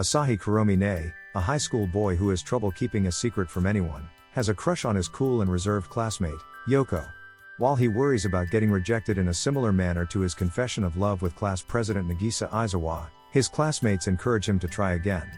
Asahi Kuromine, a high school boy who has trouble keeping a secret from anyone, has a crush on his cool and reserved classmate, Youko. While he worries about getting rejected in a similar manner to his confession of love with class president Nagisa Aizawa, his classmates encourage him to try again.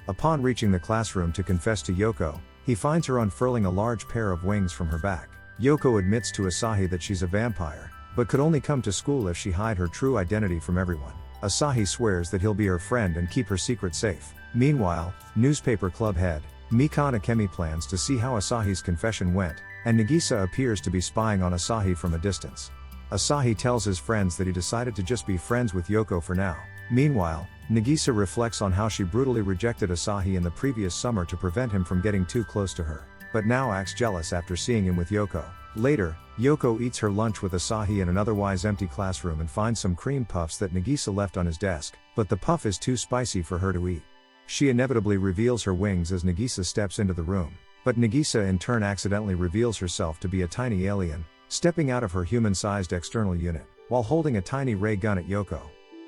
Upon reaching the classroom to confess to Youko, he finds her unfurling a large pair of wings from her back. Youko admits to Asahi that she's a vampire, but could only come to school if she hide her true identity from everyone. Asahi swears that he'll be her friend and keep her secret safe. Meanwhile, newspaper club head, Mikan Akemi plans to see how Asahi's confession went, and Nagisa appears to be spying on Asahi from a distance. Asahi tells his friends that he decided to just be friends with Youko for now. Meanwhile, Nagisa reflects on how she brutally rejected Asahi in the previous summer to prevent him from getting too close to her, but now acts jealous after seeing him with Youko. Later, Youko eats her lunch with Asahi in an otherwise empty classroom and finds some cream puffs that Nagisa left on his desk, but the puff is too spicy for her to eat. She inevitably reveals her wings as Nagisa steps into the room, but Nagisa in turn accidentally reveals herself to be a tiny alien, stepping out of her human-sized external unit, while holding a tiny ray gun at Youko.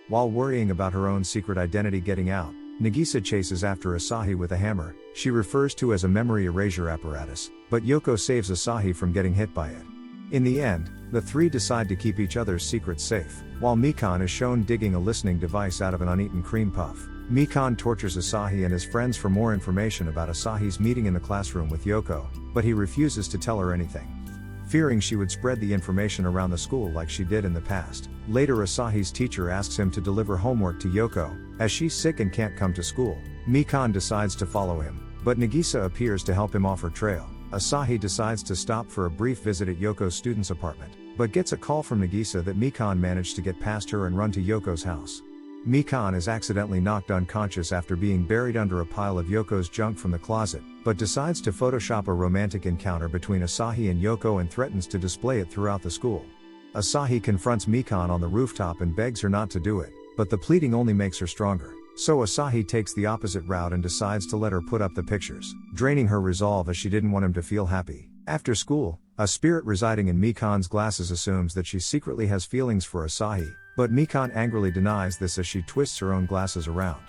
While worrying about her own secret identity getting out, Nagisa chases after Asahi with a hammer, she refers to as a memory erasure apparatus, but Youko saves Asahi from getting hit by it. In the end, the three decide to keep each other's secrets safe, while Mikan is shown digging a listening device out of an uneaten cream puff. Mikan tortures Asahi and his friends for more information about Asahi's meeting in the classroom with Youko, but he refuses to tell her anything, fearing she would spread the information around the school like she did in the past. Later, Asahi's teacher asks him to deliver homework to Youko, as she's sick and can't come to school. Mikan decides to follow him, but Nagisa appears to help him off her trail. Asahi decides to stop for a brief visit at Yoko's student's apartment, but gets a call from Nagisa that Mikan managed to get past her and run to Yoko's house. Mikan is accidentally knocked unconscious after being buried under a pile of Yoko's junk from the closet, but decides to Photoshop a romantic encounter between Asahi and Youko and threatens to display it throughout the school. Asahi confronts Mikan on the rooftop and begs her not to do it, but the pleading only makes her stronger. So Asahi takes the opposite route and decides to let her put up the pictures, draining her resolve as she didn't want him to feel happy. After school, a spirit residing in Mikan's glasses assumes that she secretly has feelings for Asahi, but Mikan angrily denies this as she twists her own glasses around.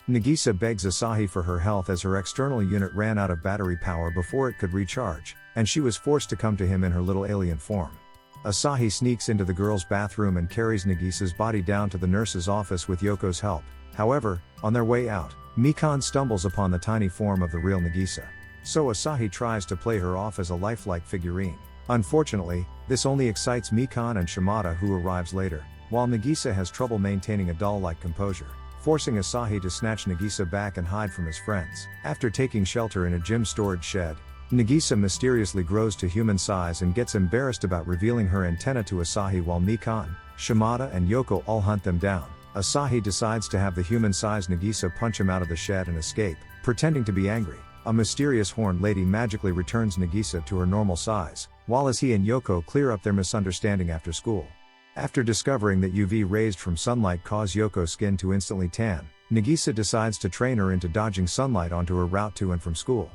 Nagisa begs Asahi for her health as her external unit ran out of battery power before it could recharge, and she was forced to come to him in her little alien form. Asahi sneaks into the girls' bathroom and carries Nagisa's body down to the nurse's office with Yoko's help. However, on their way out, Mikan stumbles upon the tiny form of the real Nagisa. So Asahi tries to play her off as a lifelike figurine. Unfortunately, this only excites Mikan and Shimada, who arrives later, while Nagisa has trouble maintaining a doll-like composure, forcing Asahi to snatch Nagisa back and hide from his friends. After taking shelter in a gym storage shed, Nagisa mysteriously grows to human size and gets embarrassed about revealing her antenna to Asahi while Mikan, Shimada and Youko all hunt them down. Asahi decides to have the human-sized Nagisa punch him out of the shed and escape, pretending to be angry. A mysterious horned lady magically returns Nagisa to her normal size, while as he and Youko clear up their misunderstanding after school. After discovering that UV rays from sunlight cause Yoko's skin to instantly tan, Nagisa decides to train her into dodging sunlight onto her route to and from school.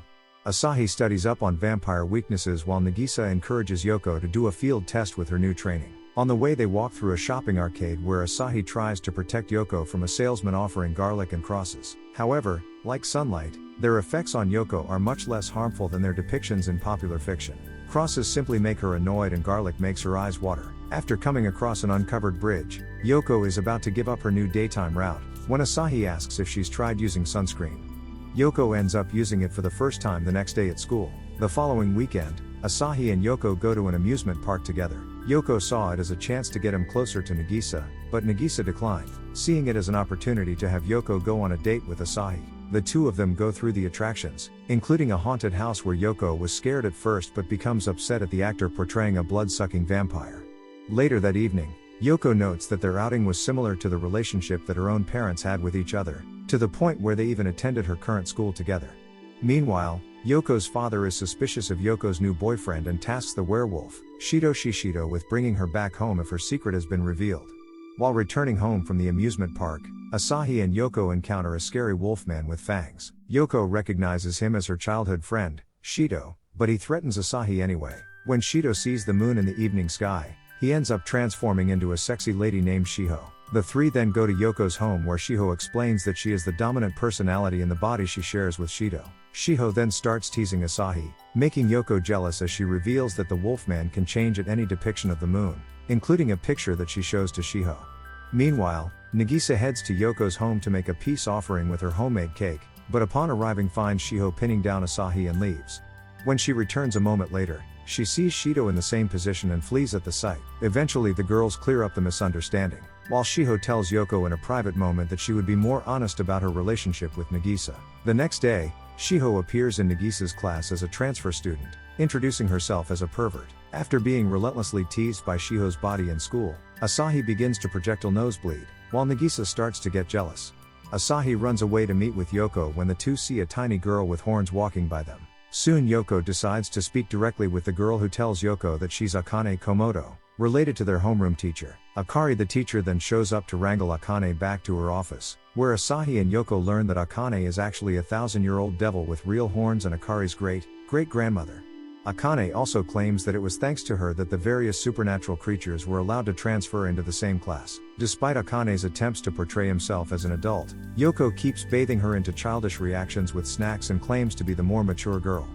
Asahi studies up on vampire weaknesses while Nagisa encourages Youko to do a field test with her new training. On the way, they walk through a shopping arcade where Asahi tries to protect Youko from a salesman offering garlic and crosses. However, like sunlight, their effects on Youko are much less harmful than their depictions in popular fiction. Crosses simply make her annoyed and garlic makes her eyes water. After coming across an uncovered bridge, Youko is about to give up her new daytime route, when Asahi asks if she's tried using sunscreen. Youko ends up using it for the first time the next day at school. The following weekend, Asahi and Youko go to an amusement park together. Youko saw it as a chance to get him closer to Nagisa, but Nagisa declined, seeing it as an opportunity to have Youko go on a date with Asahi. The two of them go through the attractions, including a haunted house where Youko was scared at first but becomes upset at the actor portraying a blood-sucking vampire. Later that evening, Youko notes that their outing was similar to the relationship that her own parents had with each other, to the point where they even attended her current school together. Meanwhile, Yoko's father is suspicious of Yoko's new boyfriend and tasks the werewolf, Shido Shishido, with bringing her back home if her secret has been revealed. While returning home from the amusement park, Asahi and Youko encounter a scary wolfman with fangs. Youko recognizes him as her childhood friend, Shido, but he threatens Asahi anyway. When Shido sees the moon in the evening sky, he ends up transforming into a sexy lady named Shiho. The three then go to Yoko's home where Shiho explains that she is the dominant personality in the body she shares with Shido. Shiho then starts teasing Asahi, making Yoko jealous as she reveals that the Wolfman can change at any depiction of the moon, including a picture that she shows to Shiho. Meanwhile, Nagisa heads to Yoko's home to make a peace offering with her homemade cake, but upon arriving finds Shiho pinning down Asahi and leaves. When she returns a moment later, she sees Shido in the same position and flees at the sight. Eventually the girls clear up the misunderstanding, while Shiho tells Yoko in a private moment that she would be more honest about her relationship with Nagisa. The next day, Shiho appears in Nagisa's class as a transfer student, introducing herself as a pervert. After being relentlessly teased by Shiho's body in school, Asahi begins to projectile nosebleed, while Nagisa starts to get jealous. Asahi runs away to meet with Yoko when the two see a tiny girl with horns walking by them. Soon Yoko decides to speak directly with the girl who tells Yoko that she's Akane Komodo, related to their homeroom teacher. Akari the teacher then shows up to wrangle Akane back to her office, where Asahi and Yoko learn that Akane is actually a 1,000-year-old devil with real horns and Akari's great-great-grandmother. Akane also claims that it was thanks to her that the various supernatural creatures were allowed to transfer into the same class. Despite Akane's attempts to portray himself as an adult, Yoko keeps bathing her into childish reactions with snacks and claims to be the more mature girl.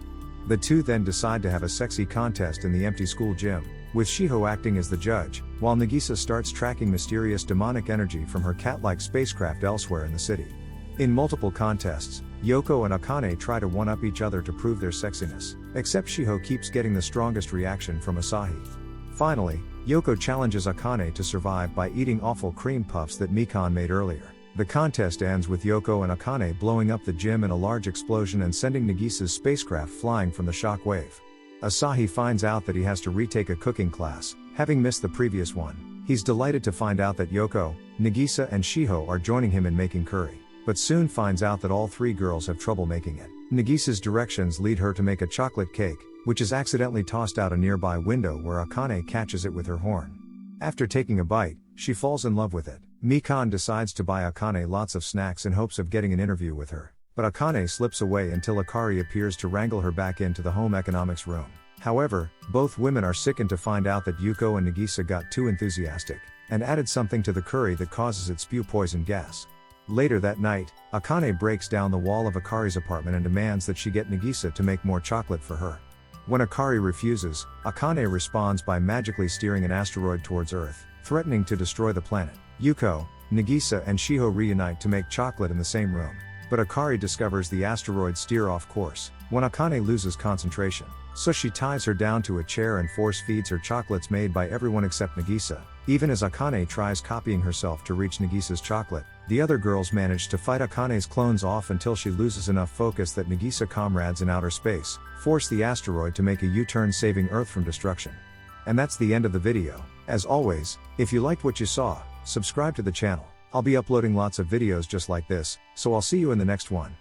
The two then decide to have a sexy contest in the empty school gym, with Shiho acting as the judge, while Nagisa starts tracking mysterious demonic energy from her cat-like spacecraft elsewhere in the city. In multiple contests, Yoko and Akane try to one-up each other to prove their sexiness, except Shiho keeps getting the strongest reaction from Asahi. Finally, Yoko challenges Akane to survive by eating awful cream puffs that Mikan made earlier. The contest ends with Yoko and Akane blowing up the gym in a large explosion and sending Nagisa's spacecraft flying from the shock wave. Asahi finds out that he has to retake a cooking class, having missed the previous one. He's delighted to find out that Yoko, Nagisa and Shiho are joining him in making curry, but soon finds out that all three girls have trouble making it. Nagisa's directions lead her to make a chocolate cake, which is accidentally tossed out a nearby window where Akane catches it with her horn. After taking a bite, she falls in love with it. Mikan decides to buy Akane lots of snacks in hopes of getting an interview with her, but Akane slips away until Akari appears to wrangle her back into the home economics room. However, both women are sickened to find out that Yuko and Nagisa got too enthusiastic, and added something to the curry that causes it spew poison gas. Later that night, Akane breaks down the wall of Akari's apartment and demands that she get Nagisa to make more chocolate for her. When Akari refuses, Akane responds by magically steering an asteroid towards Earth, threatening to destroy the planet. Yuko, Nagisa and Shiho reunite to make chocolate in the same room, but Akari discovers the asteroid steer off course when Akane loses concentration, so she ties her down to a chair and force feeds her chocolates made by everyone except Nagisa. Even as Akane tries copying herself to reach Nagisa's chocolate, the other girls manage to fight Akane's clones off until she loses enough focus that Nagisa comrades in outer space force the asteroid to make a U-turn, saving Earth from destruction. And that's the end of the video. As always, if you liked what you saw, subscribe to the channel. I'll be uploading lots of videos just like this, so I'll see you in the next one.